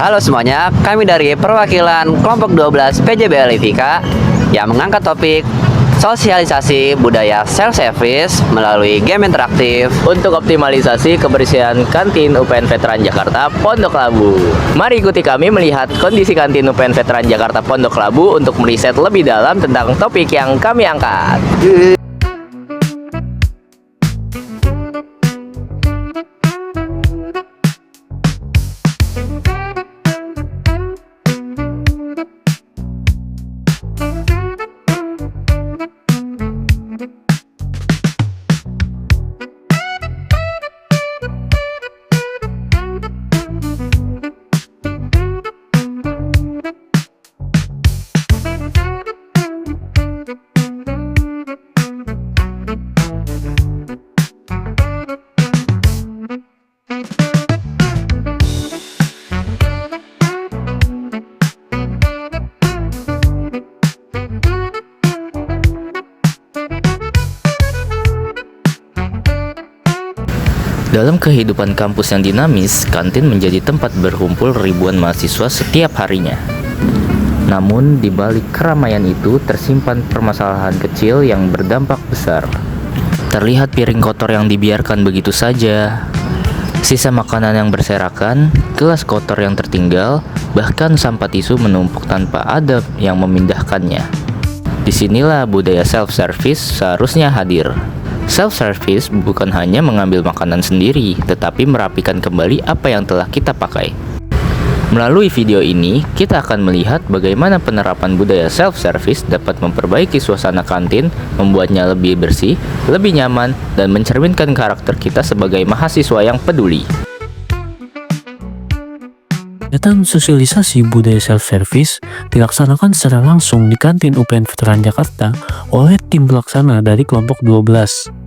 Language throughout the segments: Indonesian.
Halo semuanya, kami dari perwakilan kelompok 12 PJBL IVK yang mengangkat topik sosialisasi budaya self-service melalui game interaktif untuk optimalisasi kebersihan kantin UPN Veteran Jakarta Pondok Labu. Mari ikuti kami melihat kondisi kantin UPN Veteran Jakarta Pondok Labu untuk meriset lebih dalam tentang topik yang kami angkat. Dalam kehidupan kampus yang dinamis, kantin menjadi tempat berkumpul ribuan mahasiswa setiap harinya. Namun, di balik keramaian itu tersimpan permasalahan kecil yang berdampak besar. Terlihat piring kotor yang dibiarkan begitu saja, sisa makanan yang berserakan, gelas kotor yang tertinggal, bahkan sampah tisu menumpuk tanpa ada yang memindahkannya. Disinilah budaya self-service seharusnya hadir. Self-service bukan hanya mengambil makanan sendiri, tetapi merapikan kembali apa yang telah kita pakai. Melalui video ini, kita akan melihat bagaimana penerapan budaya self-service dapat memperbaiki suasana kantin, membuatnya lebih bersih, lebih nyaman, dan mencerminkan karakter kita sebagai mahasiswa yang peduli. Kegiatan sosialisasi budaya self-service dilaksanakan secara langsung di kantin UPN Veteran Jakarta oleh tim pelaksana dari kelompok 12.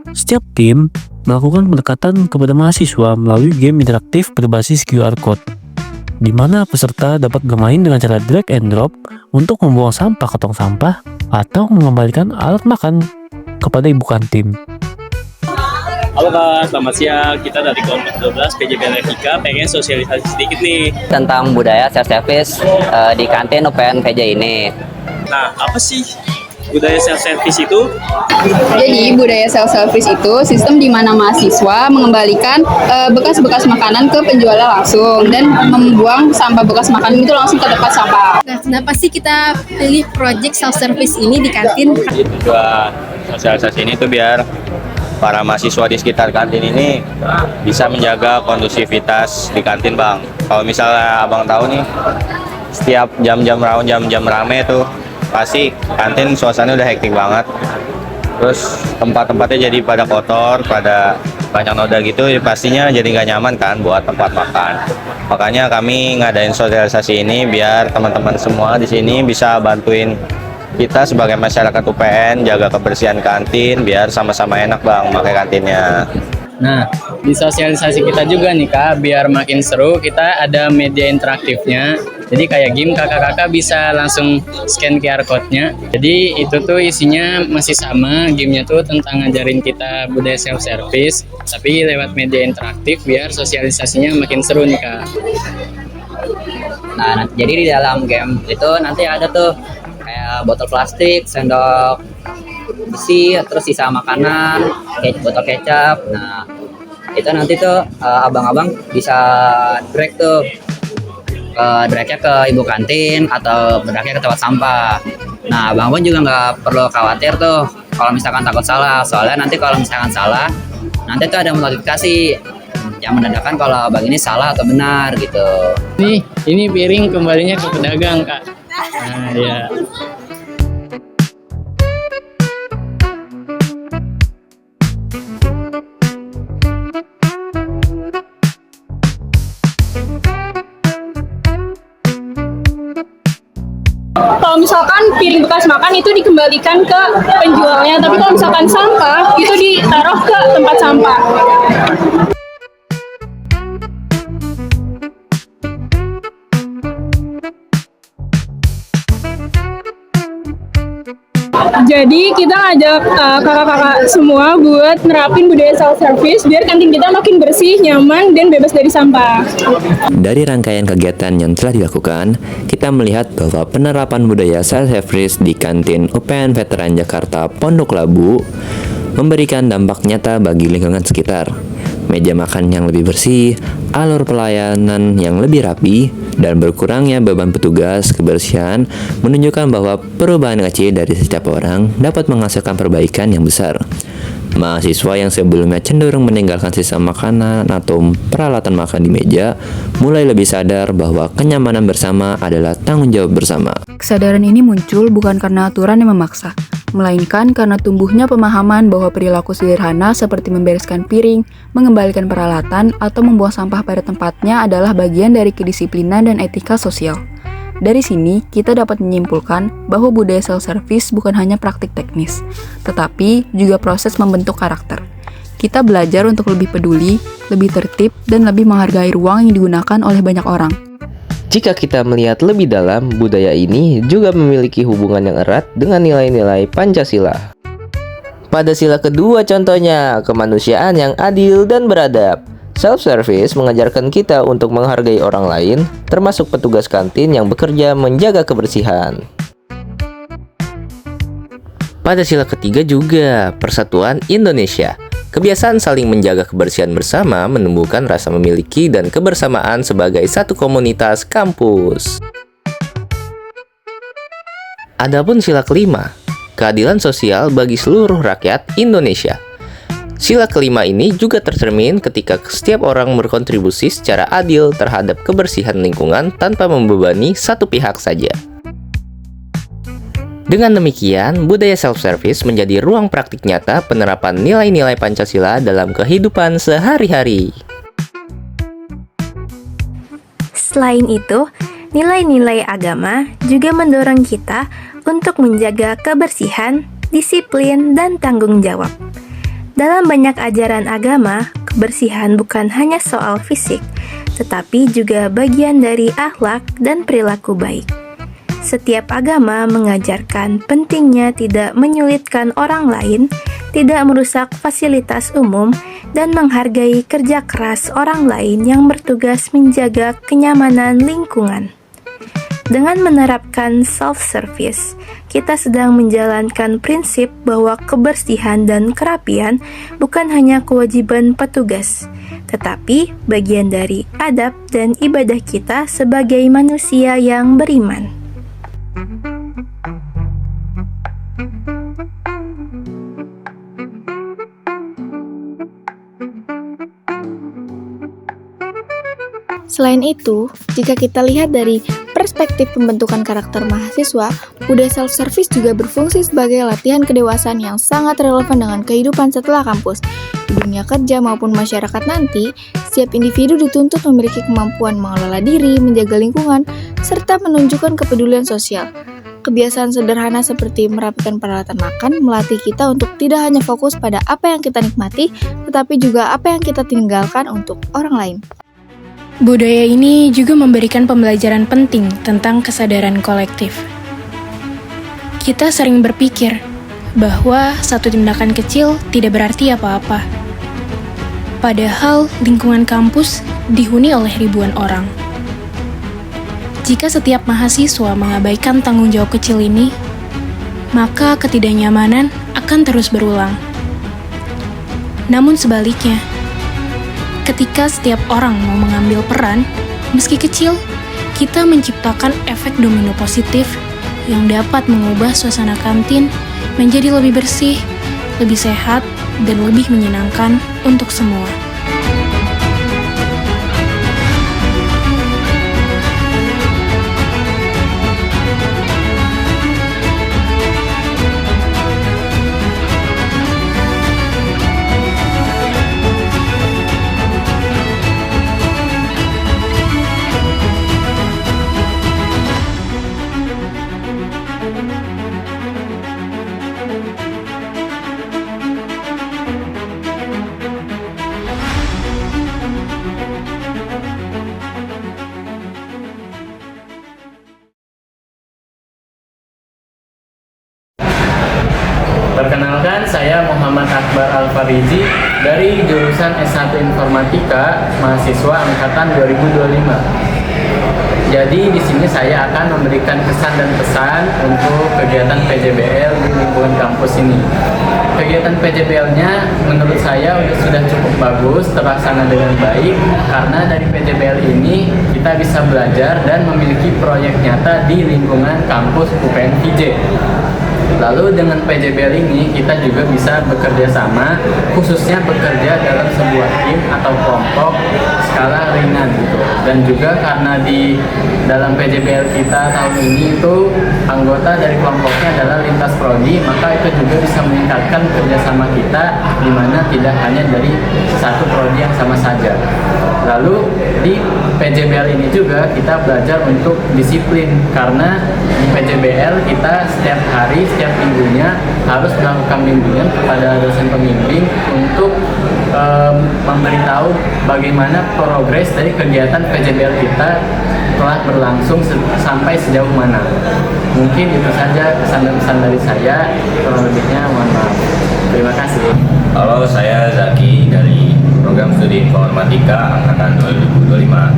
Setiap tim melakukan pendekatan kepada mahasiswa melalui game interaktif berbasis QR Code, di mana peserta dapat bermain dengan cara drag and drop untuk membuang sampah ke tong sampah atau mengembalikan alat makan kepada ibu kantin. Halo Kak, selamat siang. Kita dari kelompok 12 PJBL FIK pengen sosialisasi sedikit nih. tentang budaya self-service di kantin UPN VJ ini. Nah, apa sih budaya self-service itu? Jadi budaya self-service itu sistem di mana mahasiswa mengembalikan bekas-bekas makanan ke penjualnya langsung dan membuang sampah bekas makanan itu langsung ke tempat sampah. Nah, kenapa sih kita pilih project self-service ini di kantin? Tujuan sosialisasi ini tuh biar para mahasiswa di sekitar kantin ini bisa menjaga kondusivitas di kantin, Bang. Kalau misalnya Abang tahu nih, setiap jam-jam rame tuh pasti kantin suasana udah hektik banget. Terus tempat-tempatnya jadi pada kotor, pada banyak noda gitu, ya pastinya jadi nggak nyaman kan buat tempat makan. Makanya kami ngadain sosialisasi ini biar teman-teman semua di sini bisa bantuin kita sebagai masyarakat UPN jaga kebersihan kantin biar sama-sama enak, Bang, pakai kantinnya. Nah, di sosialisasi kita juga nih Kak, biar makin seru, kita ada media interaktifnya. Jadi kayak game, kakak-kakak bisa langsung scan QR code-nya. Jadi itu tuh isinya masih sama, gamenya tuh tentang ngajarin kita budaya self-service, tapi lewat media interaktif biar sosialisasinya makin seru nih Kak. Nah, jadi di dalam game itu nanti ada tuh kayak botol plastik, sendok besi, terus sisa makanan, botol kecap. Nah, itu nanti tuh abang-abang bisa drag tuh, dragnya ke ibu kantin atau dragnya ke tempat sampah. Nah, abang-abang juga nggak perlu khawatir tuh kalau misalkan takut salah, soalnya nanti kalau misalkan salah, nanti tuh ada notifikasi yang menandakan kalau abang ini salah atau benar gitu. Ini piring kembalinya ke pedagang Kak. Nah, ya. Kalau misalkan piring bekas makan itu dikembalikan ke penjualnya, tapi kalau misalkan sampah itu ditaruh ke tempat sampah. Jadi kita ngajak kakak-kakak semua buat nerapin budaya self-service biar kantin kita makin bersih, nyaman, dan bebas dari sampah. Dari rangkaian kegiatan yang telah dilakukan, kita melihat bahwa penerapan budaya self-service di kantin UPN Veteran Jakarta Pondok Labu memberikan dampak nyata bagi lingkungan sekitar. Meja makan yang lebih bersih, alur pelayanan yang lebih rapi, dan berkurangnya beban petugas kebersihan menunjukkan bahwa perubahan kecil dari setiap orang dapat menghasilkan perbaikan yang besar. Mahasiswa yang sebelumnya cenderung meninggalkan sisa makanan atau peralatan makan di meja mulai lebih sadar bahwa kenyamanan bersama adalah tanggung jawab bersama. Kesadaran ini muncul bukan karena aturan yang memaksa, melainkan karena tumbuhnya pemahaman bahwa perilaku sederhana seperti membereskan piring, mengembalikan peralatan, atau membuang sampah pada tempatnya adalah bagian dari kedisiplinan dan etika sosial. Dari sini, kita dapat menyimpulkan bahwa budaya self-service bukan hanya praktik teknis, tetapi juga proses membentuk karakter. Kita belajar untuk lebih peduli, lebih tertib, dan lebih menghargai ruang yang digunakan oleh banyak orang. Jika kita melihat lebih dalam, budaya ini juga memiliki hubungan yang erat dengan nilai-nilai Pancasila. Pada sila kedua contohnya, kemanusiaan yang adil dan beradab. Self-service mengajarkan kita untuk menghargai orang lain, termasuk petugas kantin yang bekerja menjaga kebersihan. Pada sila ketiga juga, persatuan Indonesia. Kebiasaan saling menjaga kebersihan bersama menumbuhkan rasa memiliki dan kebersamaan sebagai satu komunitas kampus. Adapun sila kelima, keadilan sosial bagi seluruh rakyat Indonesia. Sila kelima ini juga tercermin ketika setiap orang berkontribusi secara adil terhadap kebersihan lingkungan tanpa membebani satu pihak saja. Dengan demikian, budaya self-service menjadi ruang praktik nyata penerapan nilai-nilai Pancasila dalam kehidupan sehari-hari. Selain itu, nilai-nilai agama juga mendorong kita untuk menjaga kebersihan, disiplin, dan tanggung jawab. Dalam banyak ajaran agama, kebersihan bukan hanya soal fisik, tetapi juga bagian dari akhlak dan perilaku baik. Setiap agama mengajarkan pentingnya tidak menyulitkan orang lain, tidak merusak fasilitas umum, dan menghargai kerja keras orang lain yang bertugas menjaga kenyamanan lingkungan. Dengan menerapkan self-service, kita sedang menjalankan prinsip bahwa kebersihan dan kerapian bukan hanya kewajiban petugas, tetapi bagian dari adab dan ibadah kita sebagai manusia yang beriman. Selain itu, jika kita lihat dari perspektif pembentukan karakter mahasiswa, budaya self-service juga berfungsi sebagai latihan kedewasaan yang sangat relevan dengan kehidupan setelah kampus. Di dunia kerja maupun masyarakat nanti, setiap individu dituntut memiliki kemampuan mengelola diri, menjaga lingkungan, serta menunjukkan kepedulian sosial. Kebiasaan sederhana seperti merapikan peralatan makan melatih kita untuk tidak hanya fokus pada apa yang kita nikmati, tetapi juga apa yang kita tinggalkan untuk orang lain. Budaya ini juga memberikan pembelajaran penting tentang kesadaran kolektif. Kita sering berpikir bahwa satu tindakan kecil tidak berarti apa-apa. Padahal lingkungan kampus dihuni oleh ribuan orang. Jika setiap mahasiswa mengabaikan tanggung jawab kecil ini, maka ketidaknyamanan akan terus berulang. Namun sebaliknya, ketika setiap orang mau mengambil peran, meski kecil, kita menciptakan efek domino positif yang dapat mengubah suasana kantin menjadi lebih bersih, lebih sehat, dan lebih menyenangkan untuk semua. Farizi dari jurusan S1 Informatika, mahasiswa angkatan 2025. Jadi di sini saya akan memberikan kesan dan pesan untuk kegiatan PJBL di lingkungan kampus ini. Kegiatan PJBL-nya menurut saya sudah cukup bagus, terlaksana dengan baik, karena dari PJBL ini kita bisa belajar dan memiliki proyek nyata di lingkungan kampus UPN VJ. Lalu dengan PJBL ini kita juga bisa bekerja sama, khususnya bekerja dalam sebuah tim atau kelompok skala ringan gitu. Dan juga karena di dalam PJBL kita tahun ini itu anggota dari kelompoknya adalah lintas prodi, maka itu juga bisa meningkatkan kerjasama kita, di mana tidak hanya dari satu prodi yang sama saja. Lalu di PJBL ini juga kita belajar untuk disiplin, karena di PJBL kita setiap hari, setiap minggunya harus melakukan bimbingan kepada dosen pembimbing untuk memberitahu bagaimana progres dari kegiatan PJBL kita telah berlangsung sampai sejauh mana. Mungkin itu saja pesan-pesan dari saya, kurang lebihnya mohon maaf. Terima kasih. Halo, saya Zaki dari program studi Informatika angkatan 2025.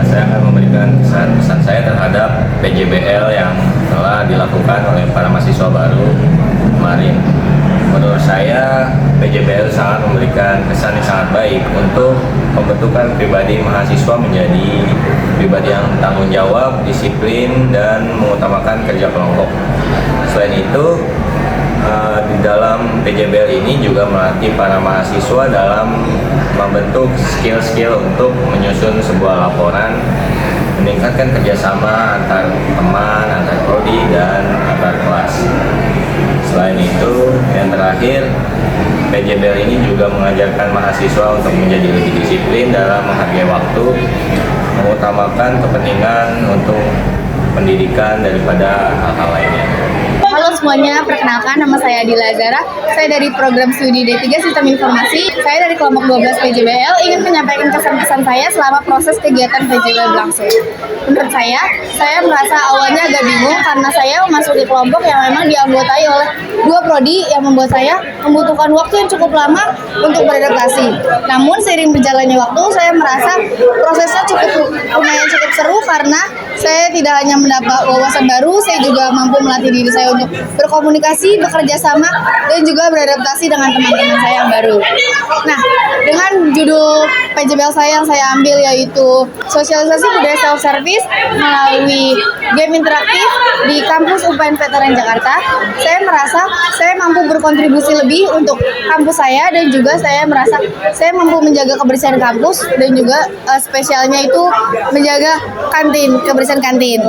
Saya akan memberikan pesan saya terhadap PJBL yang telah dilakukan oleh para mahasiswa baru kemarin. Menurut saya, PJBL sangat memberikan kesan yang sangat baik untuk pembentukan pribadi mahasiswa menjadi pribadi yang tanggung jawab, disiplin, dan mengutamakan kerja kelompok. Selain itu, di dalam PJBL ini juga melatih para mahasiswa dalam membentuk skill-skill untuk menyusun sebuah laporan, meningkatkan kerjasama antar teman, antar prodi, dan antar kelas. Selain itu, yang terakhir, PJBL ini juga mengajarkan mahasiswa untuk menjadi lebih disiplin dalam menghargai waktu, mengutamakan kepentingan untuk pendidikan daripada hal-hal lainnya. Halo semuanya, perkenalkan nama saya Adila Zara. Saya dari program studi D3 Sistem Informasi. Saya dari kelompok 12 PJBL ingin menyampaikan kesan-kesan saya selama proses kegiatan PJBL berlangsung. Menurut saya merasa awalnya agak bingung karena saya memasuki kelompok yang memang dianggotai oleh dua prodi yang membuat saya membutuhkan waktu yang cukup lama untuk beradaptasi. Namun seiring berjalannya waktu, saya merasa prosesnya lumayan cukup seru karena saya tidak hanya mendapat wawasan baru, saya juga mampu melatih diri saya untuk berkomunikasi, bekerja sama, dan juga beradaptasi dengan teman-teman saya yang baru. Nah, dengan judul PJBL saya yang saya ambil yaitu Sosialisasi Budaya Self-Service melalui game interaktif di kampus UPN Veteran Jakarta, saya merasa saya mampu berkontribusi lebih untuk kampus saya, dan juga saya merasa saya mampu menjaga kebersihan kampus, dan juga spesialnya itu menjaga kantin, kebersihan kantin.